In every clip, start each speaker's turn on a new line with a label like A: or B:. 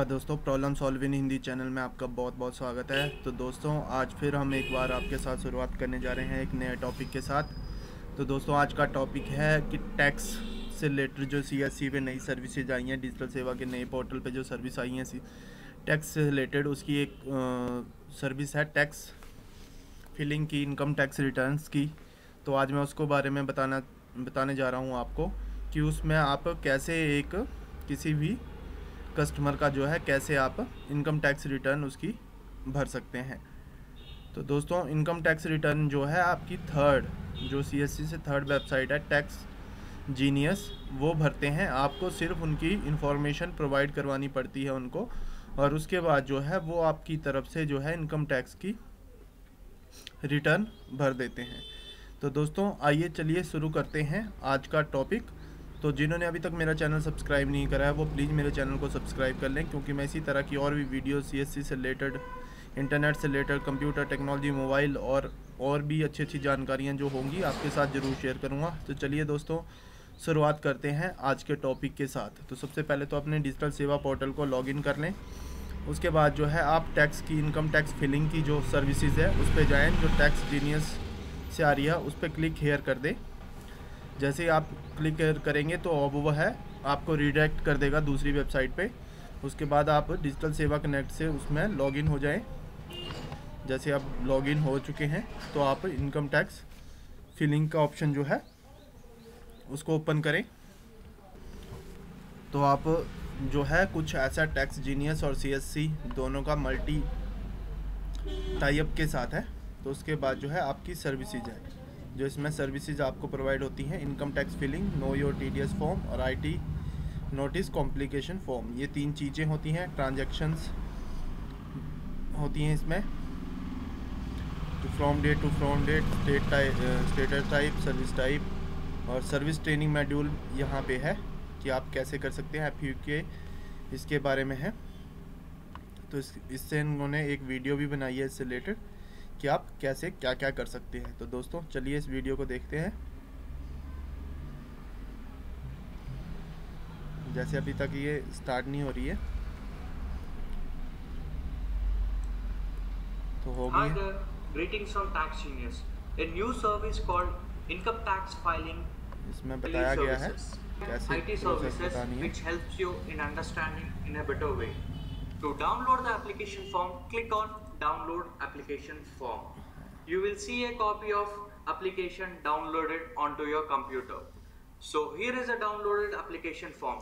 A: नमस्कार दोस्तों, problem solve in Hindi channel में आपका बहुत बहुत स्वागत है। तो दोस्तों आज फिर हम एक बार आपके साथ शुरुआत करने जा रहे हैं एक नए टॉपिक के साथ। तो दोस्तों आज का टॉपिक है कि टैक्स से रिलेटेड जो सीएससी पे नई सर्विसेज आई हैं, डिजिटल सेवा के नए पोर्टल पे जो सर्विस आई हैं टैक्स से रिलेटेड, उसकी एक सर्विस है टैक्स फिलिंग की, इनकम टैक्स रिटर्न्स की। तो आज मैं उसको बारे में बताने जा रहा हूँ आपको कि उसमें आप कैसे एक किसी भी कस्टमर का जो है कैसे आप इनकम टैक्स रिटर्न उसकी भर सकते हैं। तो दोस्तों इनकम टैक्स रिटर्न जो है आपकी जो सीएससी से थर्ड वेबसाइट है टैक्स जीनियस, वो भरते हैं। आपको सिर्फ उनकी इंफॉर्मेशन प्रोवाइड करवानी पड़ती है उनको, और उसके बाद जो है वो आपकी तरफ से जो है इनकम टैक्स की रिटर्न भर देते हैं। तो दोस्तों आइए चलिए शुरू करते हैं आज का टॉपिक। तो जिन्होंने अभी तक मेरा चैनल सब्सक्राइब नहीं करा है वो प्लीज़ मेरे चैनल को सब्सक्राइब कर लें, क्योंकि मैं इसी तरह की और भी वीडियो सीएससी से रिलेटेड, इंटरनेट से रिलेटेड, कंप्यूटर टेक्नोलॉजी, मोबाइल और भी अच्छी जानकारियाँ जो होंगी आपके साथ ज़रूर शेयर करूँगा। तो चलिए दोस्तों शुरुआत करते हैं आज के टॉपिक के साथ। तो सबसे पहले तो अपने डिजिटल सेवा पोर्टल को लॉगिन कर लें। उसके बाद जो है आप टैक्स की, इनकम टैक्स फिलिंग की जो सर्विसेज है उस पर जाएँ, जो टैक्स जीनियस से आ रही है उस पर क्लिक हेयर कर दें। जैसे ही आप क्लिक करेंगे तो अब वो है आपको रिडायरेक्ट कर देगा दूसरी वेबसाइट पे। उसके बाद आप डिजिटल सेवा कनेक्ट से उसमें लॉगिन हो जाएं। जैसे आप लॉगिन हो चुके हैं तो आप इनकम टैक्स फिलिंग का ऑप्शन जो है उसको ओपन करें। तो आप जो है कुछ ऐसा टैक्स जीनियस और सीएससी दोनों का मल्टी टाइप के साथ है। तो उसके बाद जो है आपकी सर्विसेज है, जो इसमें सर्विसेज आपको प्रोवाइड होती हैं, income tax filing, know your TDS form और आईटी नोटिस कॉम्प्लिकेशन फॉर्म। ये 3 चीज़ें होती हैं, ट्रांजैक्शंस होती हैं इसमें, from date to from date, status type, service type और सर्विस ट्रेनिंग मॉड्यूल यहाँ पे है कि आप कैसे कर सकते हैं। FUK इसके बारे में है। तो इससे इन्होंने एक वीडियो भी बनाई है इससे रिलेटेड कि आप कैसे क्या क्या कर सकते हैं। तो दोस्तों चलिए इस वीडियो को देखते हैं। जैसे अभी तक ये स्टार्ट नहीं हो रही है तो हो गई।
B: Hi there, greetings from Tax Genius, a new service called Income Tax Filing.
A: इसमें बताया गया है कैसे
B: IT
A: प्रोसेस
B: services
A: बतानी है।
B: which helps you in understanding in a better way. To download the application form, click on Download Application Form. You will see a copy of application downloaded onto your computer. So here is a downloaded application form.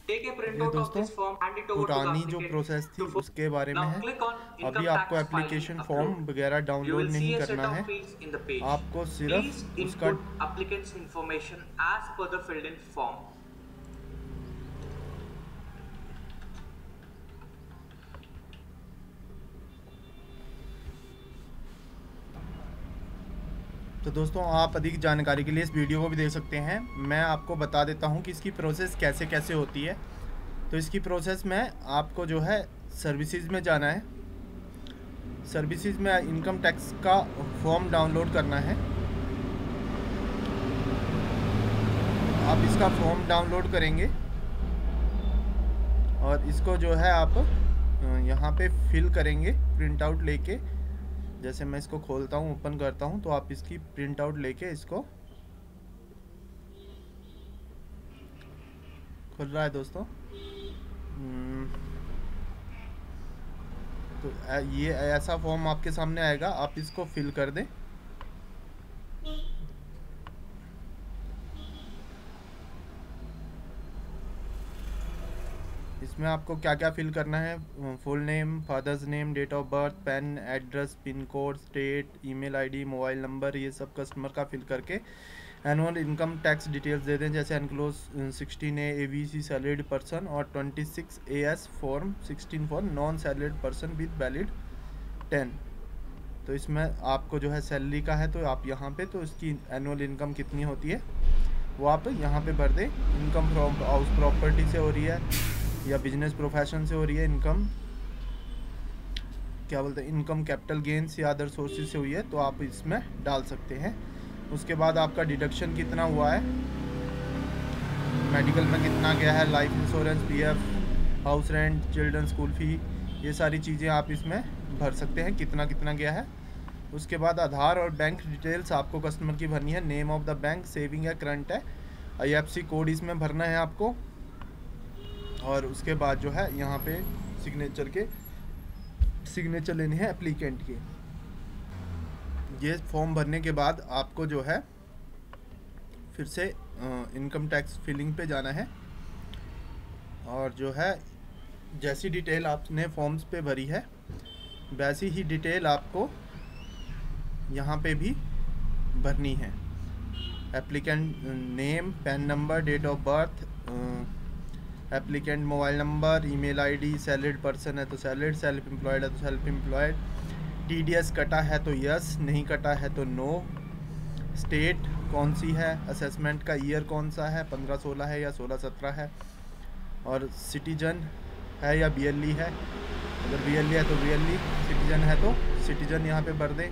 B: Take a printout of this form, hand it over to the
A: पुरानी जो
B: applicant.
A: Process थी उसके बारे में
B: Now
A: है।
B: click on
A: अभी
B: Income
A: आपको
B: Tax
A: application
B: Filing
A: form
B: Upload.
A: वगैरह
B: You
A: डाउनलोड
B: will see
A: नहीं
B: a set
A: करना
B: of
A: है,
B: fields in the page.
A: आपको
B: Please
A: सिर्फ उसका
B: input applicant's information as per the filled in form.
A: तो दोस्तों आप अधिक जानकारी के लिए इस वीडियो को भी देख सकते हैं। मैं आपको बता देता हूं कि इसकी प्रोसेस कैसे कैसे होती है। तो इसकी प्रोसेस में आपको जो है सर्विसेज में जाना है। सर्विसेज में इनकम टैक्स का फॉर्म डाउनलोड करना है। आप इसका फॉर्म डाउनलोड करेंगे और इसको जो है आप यहाँ पे फिल करेंगे प्रिंट आउट लेके। जैसे मैं इसको खोलता हूँ, ओपन करता हूँ, तो आप इसकी प्रिंट आउट लेके इसको खुल रहा है दोस्तों। तो ये ऐसा फॉर्म आपके सामने आएगा, आप इसको फिल कर दें। इसमें आपको क्या क्या फिल करना है, full name, father's name, date of birth, PAN, address, pin code, state, email ID, mobile number, ये सब कस्टमर का फिल करके एनुअल इनकम टैक्स डिटेल्स दे दें। जैसे enclose 16A ABC salaried person और 26AS form 16 for non salaried person with valid 10। तो इसमें आपको जो है सैलरी का है तो आप यहाँ पे तो इसकी एनुअल इनकम कितनी होती है वो आप यहाँ पे भर दें। इनकम फ्रॉम हाउस प्रॉपर्टी से हो रही है या बिजनेस प्रोफेशन से हो रही है, इनकम क्या बोलते हैं, इनकम कैपिटल गेन्स या अदर सोर्सेज से हुई है, तो आप इसमें डाल सकते हैं। उसके बाद आपका डिडक्शन कितना हुआ है, मेडिकल में कितना गया है, life insurance, PF, house rent, children school fee, ये सारी चीज़ें आप इसमें भर सकते हैं, कितना कितना गया है। उसके बाद आधार और बैंक डिटेल्स आपको कस्टमर की भरनी है। Name of the bank, saving है, करंट है, IFSC कोड इसमें भरना है आपको। और उसके बाद जो है यहाँ पे सिग्नेचर लेने हैं एप्लीकेंट के। ये फॉर्म भरने के बाद आपको जो है फिर से इनकम टैक्स फिलिंग पे जाना है, और जो है जैसी डिटेल आपने फॉर्म्स पे भरी है वैसी ही डिटेल आपको यहाँ पे भी भरनी है। Applicant name, PAN number, date of birth, applicant mobile number, email ID, salaried person है तो सैलरीड, सेल्फ एम्प्लॉयड है तो सेल्फ एम्प्लॉयड, TDS कटा है तो यस, नहीं कटा है तो नो, स्टेट कौन सी है, असेसमेंट का ईयर कौन सा है, 15-16 है या 16-17 है, और सिटीजन है या BLE है। अगर BLE है तो BLE, सिटीजन है तो सिटीजन यहाँ पे भर दें,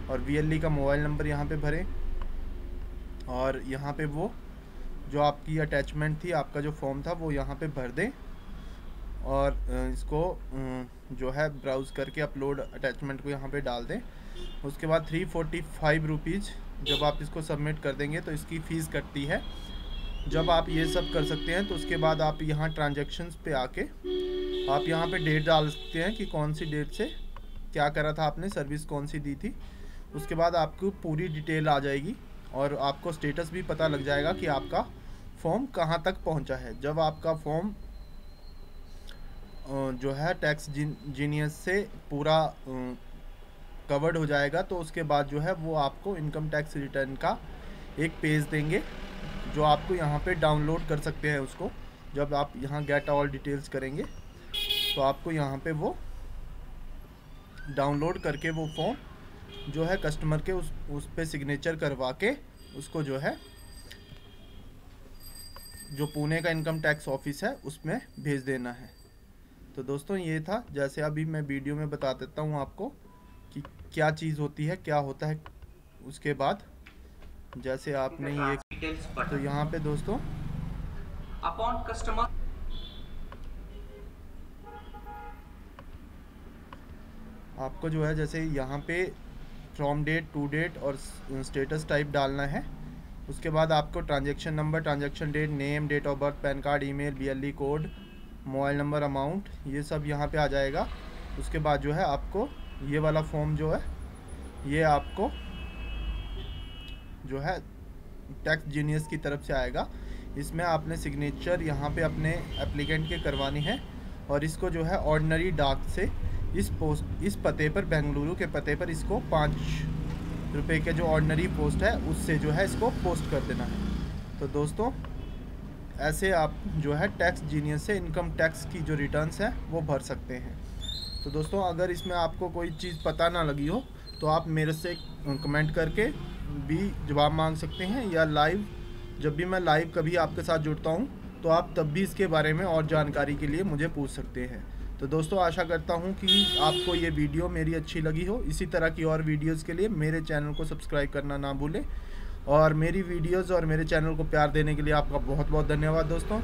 A: और BLE का मोबाइल नंबर यहाँ पे भरें, और यहाँ पे वो जो आपकी अटैचमेंट थी, आपका जो फॉर्म था वो यहाँ पे भर दें, और इसको जो है ब्राउज़ करके अपलोड अटैचमेंट को यहाँ पे डाल दें। उसके बाद 345 रुपीज़ जब आप इसको सबमिट कर देंगे तो इसकी फ़ीस कटती है। जब आप ये सब कर सकते हैं तो उसके बाद आप यहाँ ट्रांजैक्शंस पे आके आप यहाँ पे डेट डाल सकते हैं कि कौन सी डेट से क्या करा था आपने, सर्विस कौन सी दी थी। उसके बाद आपको पूरी डिटेल आ जाएगी और आपको स्टेटस भी पता लग जाएगा कि आपका फॉर्म कहाँ तक पहुँचा है। जब आपका फॉर्म जो है टैक्स जीनियस से पूरा कवर्ड हो जाएगा तो उसके बाद जो है वो आपको इनकम टैक्स रिटर्न का एक पेज देंगे जो आपको यहाँ पे डाउनलोड कर सकते हैं उसको। जब आप यहाँ गेट ऑल डिटेल्स करेंगे तो आपको यहाँ पे वो डाउनलोड करके वो फॉर्म जो है कस्टमर के उस पे सिग्नेचर करवा के उसको जो है जो पुणे का इनकम टैक्स ऑफिस है उसमें भेज देना है। तो दोस्तों ये था, जैसे अभी मैं वीडियो में बता देता हूँ आपको कि क्या चीज़ होती है, क्या होता है। उसके बाद जैसे आपने ये तो यहाँ पे दोस्तों
B: अपॉन कस्टमर
A: आपको जो है जैसे यहाँ पे फ्रॉम डेट, टू डेट और स्टेटस टाइप डालना है। उसके बाद आपको transaction number, transaction date, name, date of birth, PAN card, email, BLE code, mobile number, amount, ये सब यहाँ पे आ जाएगा। उसके बाद जो है आपको ये वाला फॉर्म जो है ये आपको जो है टैक्स जीनियस की तरफ से आएगा। इसमें आपने सिग्नेचर यहाँ पे अपने एप्लीकेंट के करवानी है और इसको जो है ऑर्डिनरी डाक से इस पते पर, बेंगलुरु के पते पर इसको 5 रुपये के जो ऑर्डिनरी पोस्ट है उससे जो है इसको पोस्ट कर देना है। तो दोस्तों ऐसे आप जो है टैक्स जीनियस से इनकम टैक्स की जो रिटर्न्स हैं वो भर सकते हैं। तो दोस्तों अगर इसमें आपको कोई चीज़ पता ना लगी हो तो आप मेरे से कमेंट करके भी जवाब मांग सकते हैं, या लाइव जब भी मैं लाइव कभी आपके साथ जुड़ता हूं तो आप तब भी इसके बारे में और जानकारी के लिए मुझे पूछ सकते हैं। तो दोस्तों आशा करता हूं कि आपको ये वीडियो मेरी अच्छी लगी हो। इसी तरह की और वीडियोस के लिए मेरे चैनल को सब्सक्राइब करना ना भूलें, और मेरी वीडियोस और मेरे चैनल को प्यार देने के लिए आपका बहुत बहुत धन्यवाद दोस्तों।